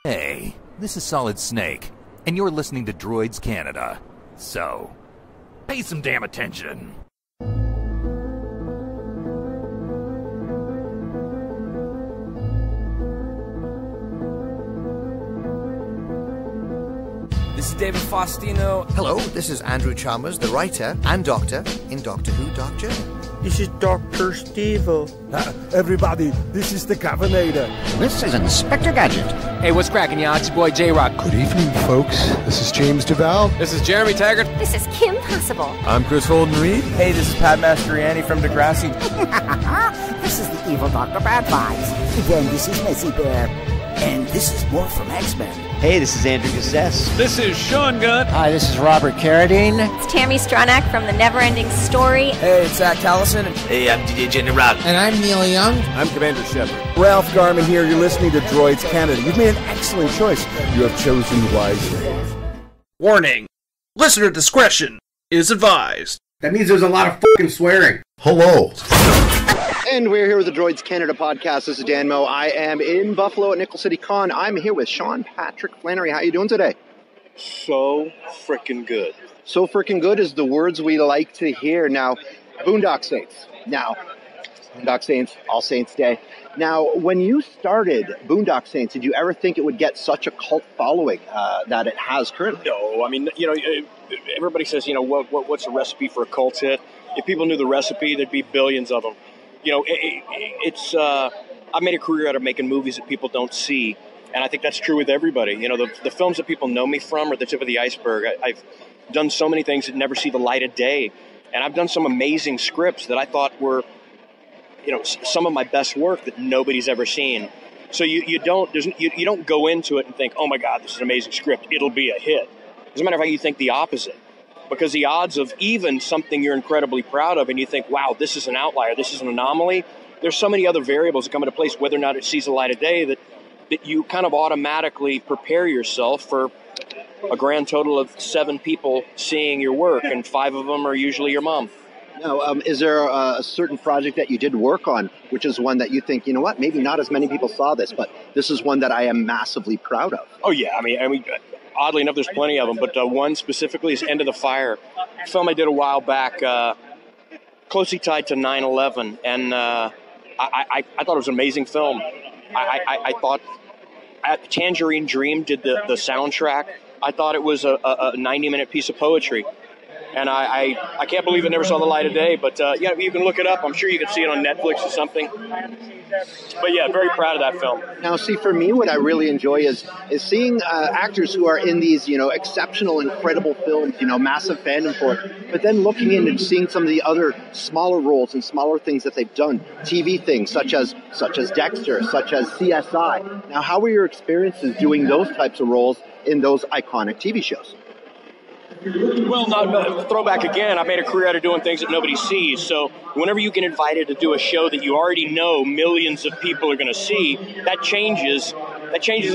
Hey, this is Solid Snake, and you're listening to Droids Canada. So, pay some damn attention. This is David Faustino. Hello, this is Andrew Chalmers, the writer and doctor in Doctor Who Dark Journey. This is Dr. Steve-O. Everybody, this is the Governator. This is Inspector Gadget. Hey, what's cracking, y'all? It's your boy J-Rock. Good evening, folks. This is James Duval. This is Jeremy Taggart. This is Kim Possible. I'm Chris Holden-Reed. Hey, this is Pat Mastroianni from Degrassi. This is the evil Dr. Bad Vibes. Again, this is Messy Bear. And this is more from X-Men. Hey, this is Andrew Gazzess. This is Sean Gunn. Hi, this is Robert Carradine. It's Tammy Stronach from The Neverending Story. Hey, it's Zach Callison. Hey, I'm DJ General. And I'm Neil Young. I'm Commander Shepard. Ralph Garman here. You're listening to Droids Canada. You've made an excellent choice. You have chosen wisely. Warning. Listener discretion is advised. That means there's a lot of fucking swearing. Hello. And we're here with the Droids Canada podcast. This is Dan Moe. I am in Buffalo at Nickel City Con. I'm here with Sean Patrick Flanery. How you doing today? So frickin' good. So frickin' good is the words we like to hear. Now, Boondock Saints. Boondock Saints, All Saints Day. Now, when you started Boondock Saints, did you ever think it would get such a cult following that it has currently? No, I mean, everybody says, what's a recipe for a cult hit? If people knew the recipe, there'd be billions of them. I've made a career out of making movies that people don't see, and I think that's true with everybody. The films that people know me from are the tip of the iceberg. I've done so many things that never see the light of day, and I've done some amazing scripts that I thought were, some of my best work that nobody's ever seen. So you don't go into it and think, oh my God, this is an amazing script, it'll be a hit. As a matter of fact, you think the opposite. Because the odds of even something you're incredibly proud of and you think, wow, this is an outlier, this is an anomaly, there's so many other variables that come into place whether or not it sees the light of day that you kind of automatically prepare yourself for a grand total of 7 people seeing your work, and 5 of them are usually your mom. Now, is there a certain project that you did work on, which is one that you think, maybe not as many people saw this, but this is one that I am massively proud of? Oh, yeah. I mean, oddly enough, there's plenty of them, but one specifically is End of the Fire, a film I did a while back, closely tied to 9/11, and I thought it was an amazing film. I thought Tangerine Dream did the soundtrack. I thought it was a 90-minute piece of poetry. And I can't believe it never saw the light of day, but you can look it up. I'm sure you can see it on Netflix or something. But yeah, very proud of that film. Now, see, for me, what I really enjoy is seeing actors who are in these, exceptional, incredible films, massive fandom for it, but then looking in and seeing some of the other smaller roles and smaller things that they've done, TV things such as Dexter, such as CSI. Now, how were your experiences doing those types of roles in those iconic TV shows? Well, throwback again, I made a career out of doing things that nobody sees. So whenever you get invited to do a show that you already know millions of people are going to see, that changes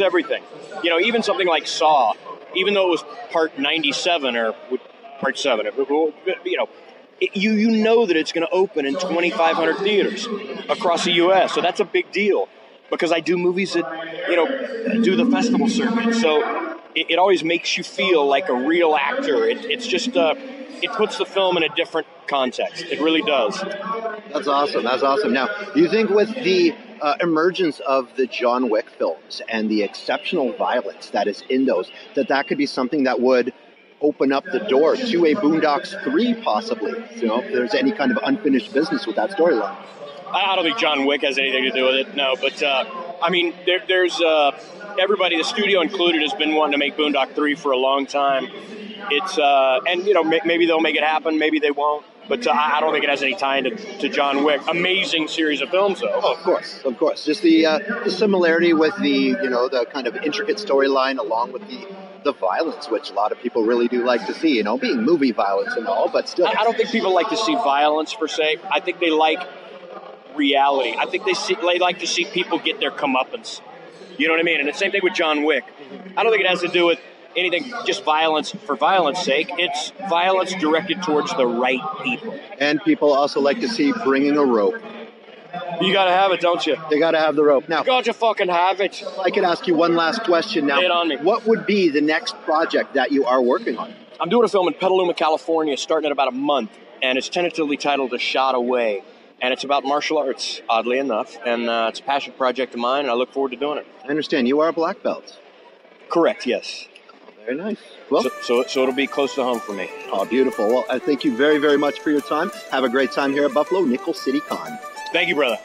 everything. Even something like Saw, even though it was part 97 or part 7, you know that it's going to open in 2,500 theaters across the U.S. So that's a big deal because I do movies that, do the festival circuit. So it always makes you feel like a real actor. It's just, it puts the film in a different context. It really does. That's awesome. Now, do you think with the emergence of the John Wick films and the exceptional violence that is in those, that could be something that would open up the door to a Boondocks 3 possibly, if there's any kind of unfinished business with that storyline? I don't think John Wick has anything to do with it, no. But, there's everybody, the studio included, has been wanting to make Boondock 3 for a long time. It's, maybe they'll make it happen, maybe they won't. But I don't think it has any tie to John Wick. Amazing series of films, though. Oh, of course. Just the similarity with the, the kind of intricate storyline along with the violence, which a lot of people really do like to see, being movie violence and all, but still. I don't think people like to see violence, per se. I think they like reality. I think they like to see people get their comeuppance. You know what I mean? And the same thing with John Wick. I don't think it has to do with anything, just violence for violence sake. It's violence directed towards the right people. And people also like to see bringing a rope. You gotta have it, don't you? You gotta have the rope. Now, Gotta fucking have it. I could ask you one last question now. Lay it on me. What would be the next project that you are working on? I'm doing a film in Petaluma, California, starting in about a month, and it's tentatively titled A Shot Away. And it's about martial arts, oddly enough, and it's a passion project of mine, and I look forward to doing it. I understand. You are a black belt. Correct, yes. Very nice. Well, so it'll be close to home for me. Oh, beautiful. Well, I thank you very, very much for your time. Have a great time here at Buffalo Nickel City Con. Thank you, brother.